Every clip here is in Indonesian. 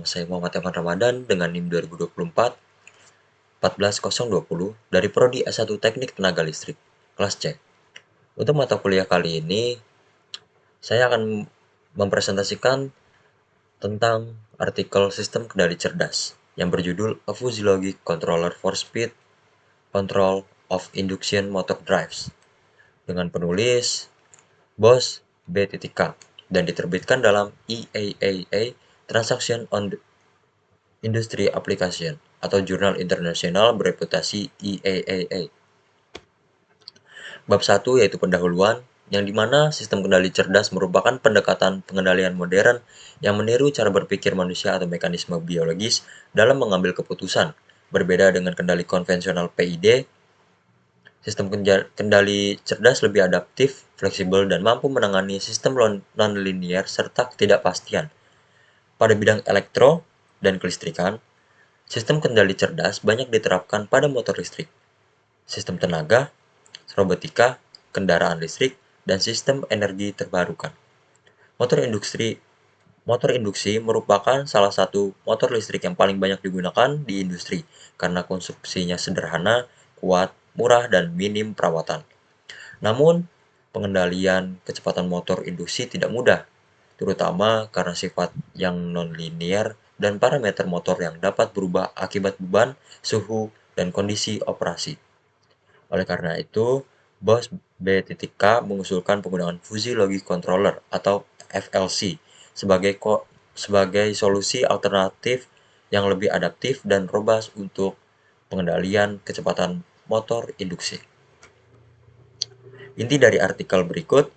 Saya Muhammad Evan Ramadan dengan NIM 2024 14020 dari Prodi S1 Teknik Tenaga Listrik, kelas C. Untuk mata kuliah kali ini, saya akan mempresentasikan tentang artikel Sistem Kendali Cerdas yang berjudul A Fuzzy Logic Controller for Speed Control of Induction Motor Drives dengan penulis Bos B.K dan diterbitkan dalam IAAA Transaction on Industry Application atau jurnal internasional bereputasi IAAA. Bab 1 yaitu pendahuluan, yang dimana sistem kendali cerdas merupakan pendekatan pengendalian modern yang meniru cara berpikir manusia atau mekanisme biologis dalam mengambil keputusan. Berbeda dengan kendali konvensional PID, sistem kendali cerdas lebih adaptif, fleksibel, dan mampu menangani sistem non-linear serta ketidakpastian. Pada bidang elektro dan kelistrikan, sistem kendali cerdas banyak diterapkan pada motor listrik, sistem tenaga, robotika, kendaraan listrik, dan sistem energi terbarukan. Motor induksi merupakan salah satu motor listrik yang paling banyak digunakan di industri karena konstruksinya sederhana, kuat, murah, dan minim perawatan. Namun, pengendalian kecepatan motor induksi tidak mudah, terutama karena sifat yang non-linear dan parameter motor yang dapat berubah akibat beban, suhu, dan kondisi operasi. Oleh karena itu, Bos B.K mengusulkan penggunaan Fuzzy Logic Controller atau FLC sebagai solusi alternatif yang lebih adaptif dan robust untuk pengendalian kecepatan motor induksi. Inti dari artikel berikut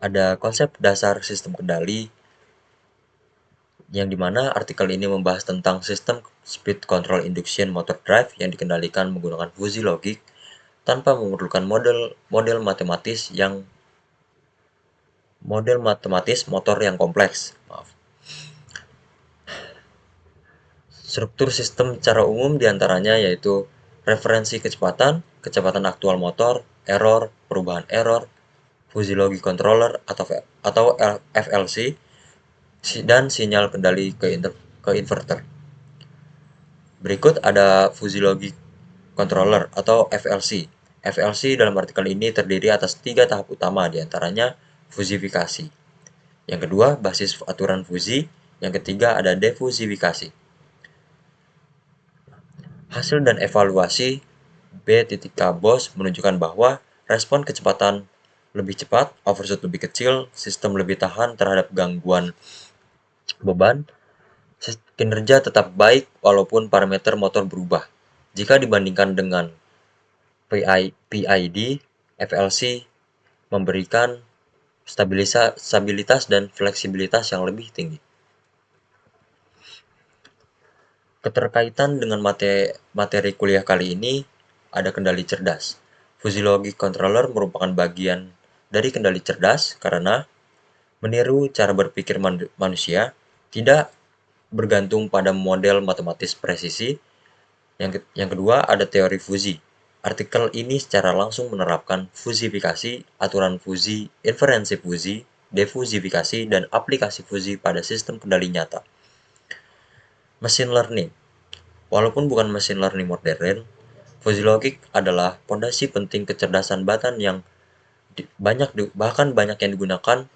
ada konsep dasar sistem kendali, yang dimana artikel ini membahas tentang sistem speed control induction motor drive yang dikendalikan menggunakan Fuzzy Logic tanpa memerlukan model matematis motor yang kompleks. Struktur sistem secara umum diantaranya yaitu referensi kecepatan, kecepatan aktual motor, error, perubahan error, Fuzzy Logic Controller atau FLC, dan sinyal kendali ke inverter. Berikut ada Fuzzy Logic Controller atau FLC. FLC dalam artikel ini terdiri atas 3 tahap utama, diantaranya fuzifikasi. Yang kedua, basis aturan fuzzy. Yang ketiga, ada defuzifikasi. Hasil dan evaluasi B.K Bos menunjukkan bahwa respon kecepatan lebih cepat, overshoot lebih kecil, sistem lebih tahan terhadap gangguan beban, kinerja tetap baik walaupun parameter motor berubah. Jika dibandingkan dengan PID, FLC memberikan stabilitas dan fleksibilitas yang lebih tinggi. Keterkaitan dengan materi kuliah kali ini ada kendali cerdas. Fuzzy Logic Controller merupakan bagian dari kendali cerdas karena meniru cara berpikir manusia, tidak bergantung pada model matematis presisi. Yang kedua ada teori fuzzy. Artikel ini secara langsung menerapkan fuzifikasi, aturan fuzzy, inferensi fuzzy, defuzifikasi, dan aplikasi fuzzy pada sistem kendali nyata. Machine learning. Walaupun bukan machine learning modern, Fuzzy Logic adalah fondasi penting kecerdasan buatan yang bahkan banyak yang digunakan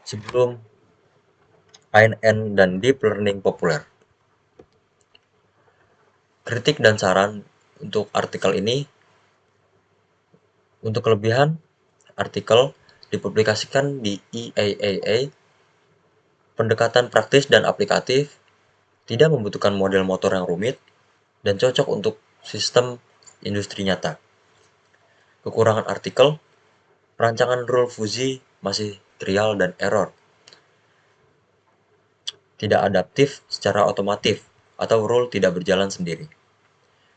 sebelum ANN dan deep learning populer. Kritik dan saran untuk artikel ini. Untuk kelebihan, artikel dipublikasikan di IAAA, pendekatan praktis dan aplikatif, tidak membutuhkan model motor yang rumit, dan cocok untuk sistem industri nyata. Kekurangan artikel, perancangan rule fuzzy masih trial dan error, tidak adaptif secara otomatis, atau rule tidak berjalan sendiri.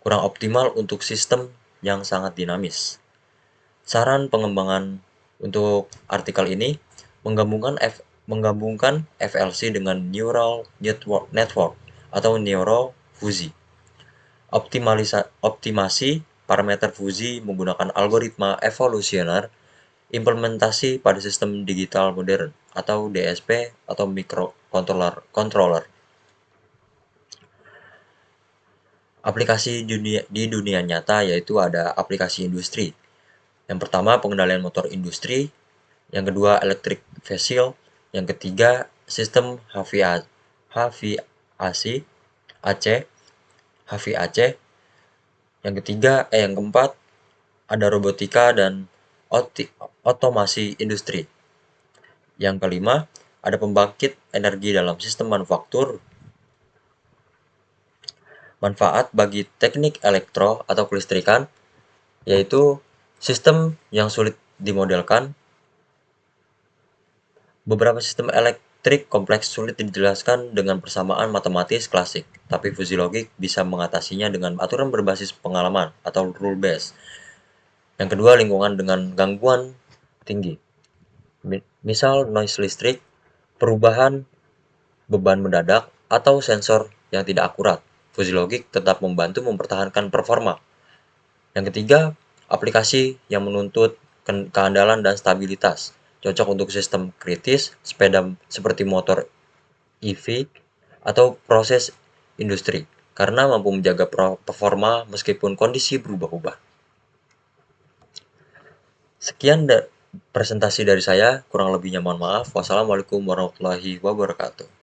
Kurang optimal untuk sistem yang sangat dinamis. Saran pengembangan untuk artikel ini menggabungkan FLC dengan Neural Network atau Neuro Fuzzy. Optimasi parameter fuzzy menggunakan algoritma evolusioner, implementasi pada sistem digital modern atau DSP atau microcontroller. Aplikasi di dunia nyata yaitu ada aplikasi industri. Yang pertama pengendalian motor industri, yang kedua electric vehicle, yang ketiga sistem HVAC, AC, HVAC, yang keempat ada robotika dan otomasi industri. Yang kelima, ada pembangkit energi dalam sistem manufaktur. Manfaat bagi teknik elektro atau kelistrikan, yaitu sistem yang sulit dimodelkan. Beberapa sistem elektrik kompleks sulit dijelaskan dengan persamaan matematis klasik, tapi fusi logik bisa mengatasinya dengan aturan berbasis pengalaman atau rule based. Yang kedua, lingkungan dengan gangguan tinggi. Misal noise listrik, perubahan beban mendadak, atau sensor yang tidak akurat. Fusi logik tetap membantu mempertahankan performa. Yang ketiga, aplikasi yang menuntut keandalan dan stabilitas. Cocok untuk sistem kritis, sepeda seperti motor EV, atau proses industri, karena mampu menjaga performa meskipun kondisi berubah-ubah. Sekian presentasi dari saya, kurang lebihnya mohon maaf. Wassalamualaikum warahmatullahi wabarakatuh.